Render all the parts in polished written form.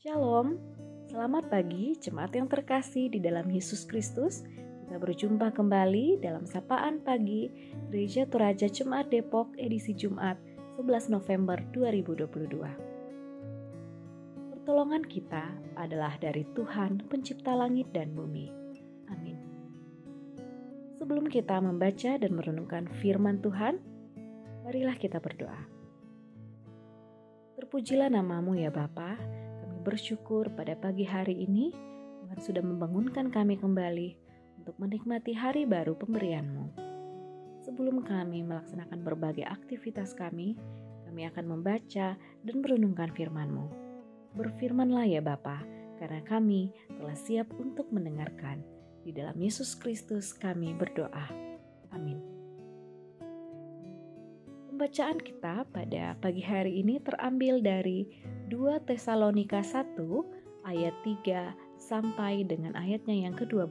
Shalom, selamat pagi jemaat yang terkasih di dalam Yesus Kristus. Kita berjumpa kembali dalam Sapaan Pagi Gereja Toraja Jemaat Depok edisi Jumat 11 November 2022. Pertolongan kita adalah dari Tuhan pencipta langit dan bumi. Amin. Sebelum kita membaca dan merenungkan firman Tuhan, marilah kita berdoa. Terpujilah namamu ya Bapa. Bersyukur pada pagi hari ini Tuhan sudah membangunkan kami kembali untuk menikmati hari baru pemberian-Mu. Sebelum kami melaksanakan berbagai aktivitas kami akan membaca dan merenungkan firman-Mu. Berfirmanlah ya Bapa, karena kami telah siap untuk mendengarkan. Di dalam Yesus Kristus kami berdoa. Amin. Pembacaan kita pada pagi hari ini terambil dari 2 Tesalonika 1 ayat 3 sampai dengan ayatnya yang ke-12.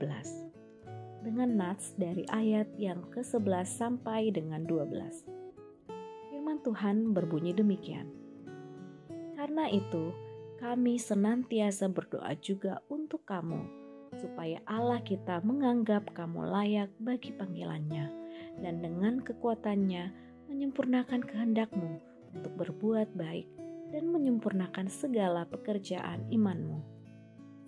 Dengan nats dari ayat yang ke-11 sampai dengan 12. Firman Tuhan berbunyi demikian. Karena itu, kami senantiasa berdoa juga untuk kamu, supaya Allah kita menganggap kamu layak bagi panggilannya, dan dengan kekuatannya menyempurnakan kehendak-Mu untuk berbuat baik dan menyempurnakan segala pekerjaan iman-Mu,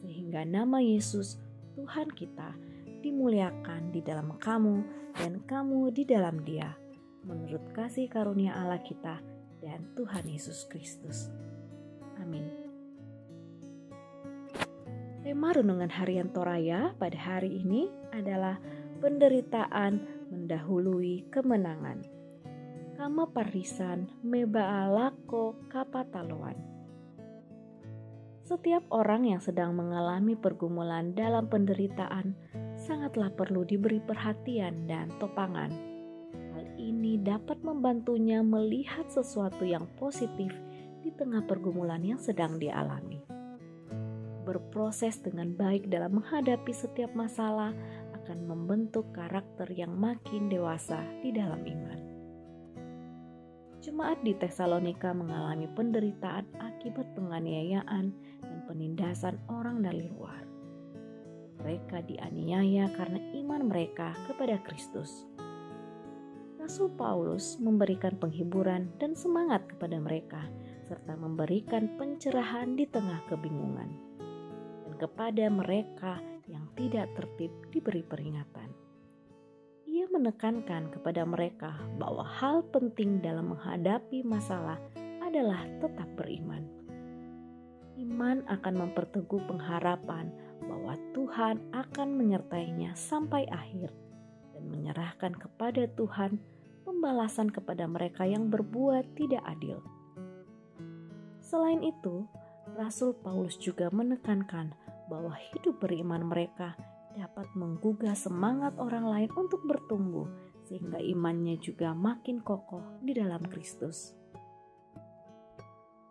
sehingga nama Yesus Tuhan kita dimuliakan di dalam kamu dan kamu di dalam Dia, menurut kasih karunia Allah kita dan Tuhan Yesus Kristus. Amin. Tema renungan harian Toraya pada hari ini adalah penderitaan mendahului kemenangan. Kama parisan mebaa lako kapataloan. Setiap orang yang sedang mengalami pergumulan dalam penderitaan sangatlah perlu diberi perhatian dan topangan. Hal ini dapat membantunya melihat sesuatu yang positif di tengah pergumulan yang sedang dialami. Berproses dengan baik dalam menghadapi setiap masalah akan membentuk karakter yang makin dewasa di dalam iman. Jemaat di Tesalonika mengalami penderitaan akibat penganiayaan dan penindasan orang dari luar. Mereka dianiaya karena iman mereka kepada Kristus. Rasul Paulus memberikan penghiburan dan semangat kepada mereka, serta memberikan pencerahan di tengah kebingungan. Dan kepada mereka yang tidak tertib diberi peringatan. Ia menekankan kepada mereka bahwa hal penting dalam menghadapi masalah adalah tetap beriman. Iman akan memperteguh pengharapan bahwa Tuhan akan menyertainya sampai akhir dan menyerahkan kepada Tuhan pembalasan kepada mereka yang berbuat tidak adil. Selain itu, Rasul Paulus juga menekankan bahwa hidup beriman mereka dapat menggugah semangat orang lain untuk bertumbuh, sehingga imannya juga makin kokoh di dalam Kristus.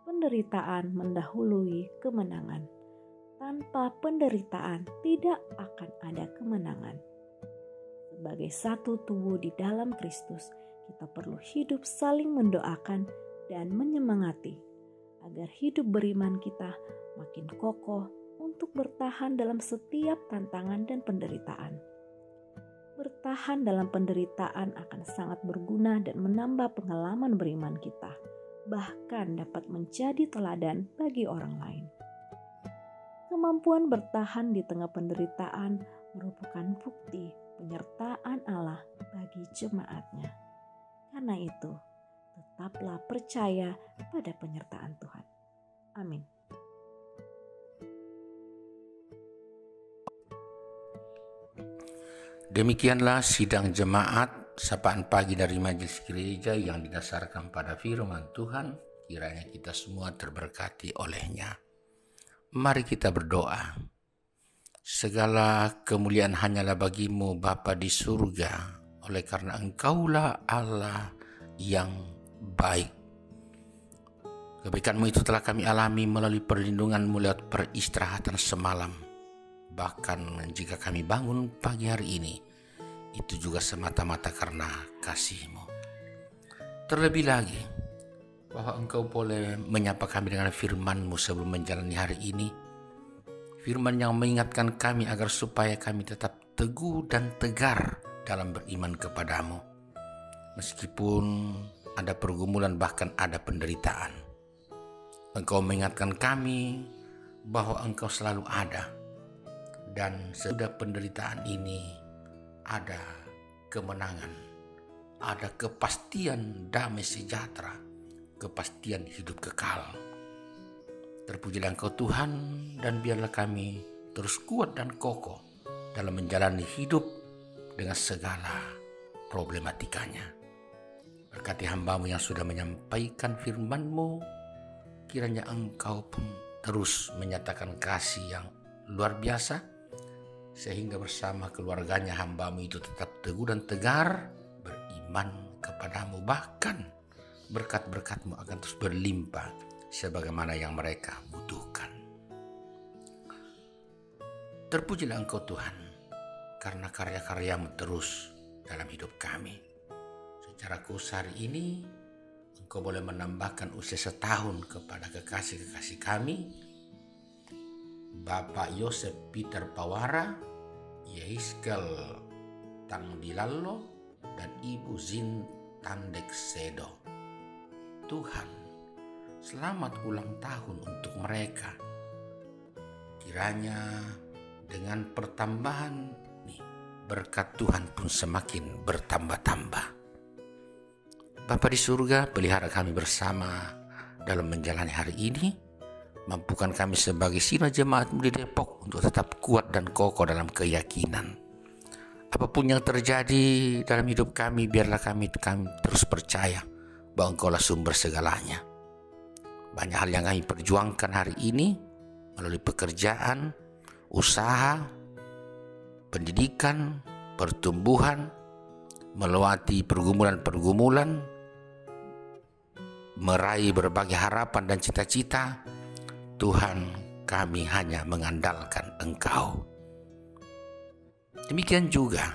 Penderitaan mendahului kemenangan. Tanpa penderitaan tidak akan ada kemenangan. Sebagai satu tubuh di dalam Kristus, kita perlu hidup saling mendoakan dan menyemangati, agar hidup beriman kita makin kokoh untuk bertahan dalam setiap tantangan dan penderitaan. Bertahan dalam penderitaan akan sangat berguna dan menambah pengalaman beriman kita, bahkan dapat menjadi teladan bagi orang lain. Kemampuan bertahan di tengah penderitaan merupakan bukti penyertaan Allah bagi jemaat-Nya. Karena itu, tetaplah percaya pada penyertaan Tuhan. Amin. Demikianlah sidang jemaat sapaan pagi dari majelis gereja yang didasarkan pada firman Tuhan. Kiranya kita semua terberkati olehnya. Mari kita berdoa. Segala kemuliaan hanyalah bagimu Bapa di surga, oleh karena Engkaulah Allah yang baik. Kebaikan-Mu itu telah kami alami melalui perlindungan-Mu lewat peristirahatan semalam. Bahkan jika kami bangun pagi hari ini, itu juga semata-mata karena kasih-Mu. Terlebih lagi, bahwa Engkau boleh menyapa kami dengan firman-Mu sebelum menjalani hari ini. Firman yang mengingatkan kami agar supaya kami tetap teguh dan tegar dalam beriman kepadamu. Meskipun ada pergumulan bahkan ada penderitaan. Engkau mengingatkan kami bahwa Engkau selalu ada. Dan sesudah penderitaan ini ada kemenangan, ada kepastian damai sejahtera, kepastian hidup kekal. Terpujilah Engkau Tuhan, dan biarlah kami terus kuat dan kokoh dalam menjalani hidup dengan segala problematikanya. Berkati hamba-Mu yang sudah menyampaikan firman-Mu, kiranya Engkau pun terus menyatakan kasih yang luar biasa, sehingga bersama keluarganya hamba-Mu itu tetap teguh dan tegar, beriman kepadamu, bahkan berkat-berkat-Mu akan terus berlimpah sebagaimana yang mereka butuhkan. Terpujilah Engkau Tuhan, karena karya-karya-Mu terus dalam hidup kami. Secara khusus hari ini, Engkau boleh menambahkan usia 1 tahun kepada kekasih-kekasih kami, Bapak Yosef Peter Pawara, Yehiskel Tangdilallo, dan Ibu Zin Tandek Sedo. Tuhan, selamat ulang tahun untuk mereka. Kiranya dengan pertambahan berkat Tuhan pun semakin bertambah-tambah. Bapa di surga, pelihara kami bersama dalam menjalani hari ini. Mampukan kami sebagai Sidang Jemaat-Mu di Depok untuk tetap kuat dan kokoh dalam keyakinan. Apapun yang terjadi dalam hidup kami, biarlah kami terus percaya bahwa Engkaulah sumber segalanya. Banyak hal yang kami perjuangkan hari ini melalui pekerjaan, usaha, pendidikan, pertumbuhan, melewati pergumulan-pergumulan, meraih berbagai harapan dan cita-cita. Tuhan, kami hanya mengandalkan Engkau. Demikian juga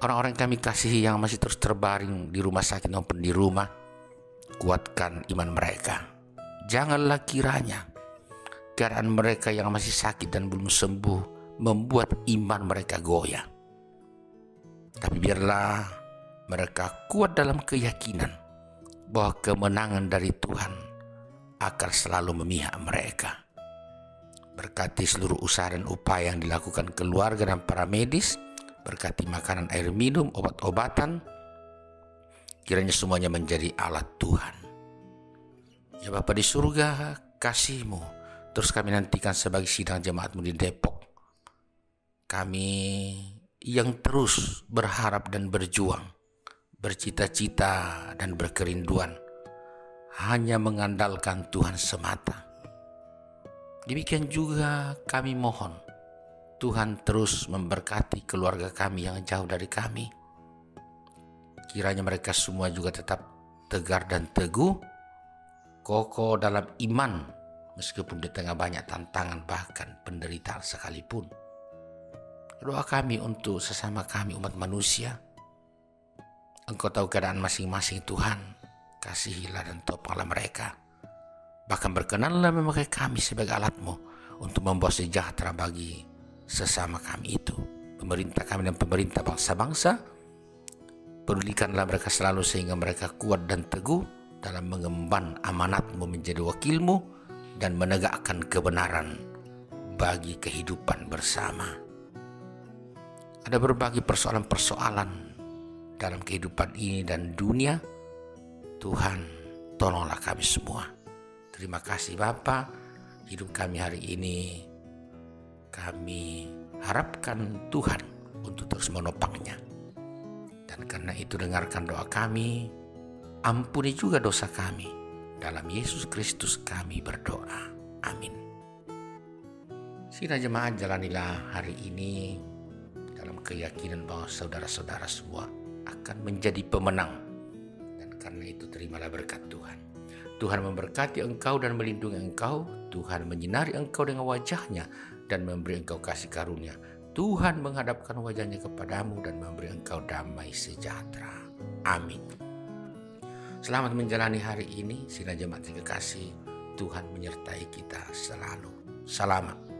orang-orang kami kasihi yang masih terus terbaring di rumah sakit maupun di rumah, kuatkan iman mereka. Janganlah kiranya keadaan mereka yang masih sakit dan belum sembuh membuat iman mereka goyah. Tapi biarlah mereka kuat dalam keyakinan bahwa kemenangan dari Tuhan akan selalu memihak mereka. Berkati seluruh usaha dan upaya yang dilakukan keluarga dan para medis, berkati makanan, air minum, obat-obatan, kiranya semuanya menjadi alat Tuhan. Ya Bapa di surga, kasih-Mu terus kami nantikan sebagai Sidang Jemaat-Mu di Depok. Kami yang terus berharap dan berjuang, bercita-cita dan berkerinduan hanya mengandalkan Tuhan semata. Demikian juga kami mohon Tuhan terus memberkati keluarga kami yang jauh dari kami. Kiranya mereka semua juga tetap tegar dan teguh, kokoh dalam iman meskipun di tengah banyak tantangan bahkan penderitaan sekalipun. Doa kami untuk sesama kami umat manusia. Engkau tahu keadaan masing-masing Tuhan. Kasihilah dan topanglah mereka. Bahkan berkenanlah memakai kami sebagai alat-Mu untuk membawa sejahtera bagi sesama kami itu. Pemerintah kami dan pemerintah bangsa-bangsa, pedulikanlah mereka selalu sehingga mereka kuat dan teguh dalam mengemban amanat-Mu menjadi wakil-Mu dan menegakkan kebenaran bagi kehidupan bersama. Ada berbagai persoalan-persoalan dalam kehidupan ini dan dunia. Tuhan, tolonglah kami semua. Terima kasih Bapa, hidup kami hari ini kami harapkan Tuhan untuk terus menopangnya. Dan karena itu dengarkan doa kami, ampuni juga dosa kami. Dalam Yesus Kristus kami berdoa. Amin. Sidang jemaat, jalanilah hari ini dalam keyakinan bahwa saudara-saudara semua akan menjadi pemenang. Dan karena itu terimalah berkat Tuhan. Tuhan memberkati engkau dan melindungi engkau. Tuhan menyinari engkau dengan wajahnya dan memberi engkau kasih karunia. Tuhan menghadapkan wajahnya kepadamu dan memberi engkau damai sejahtera. Amin. Selamat menjalani hari ini. Sidang Jemaat yang kekasih, Tuhan menyertai kita selalu. Selamat.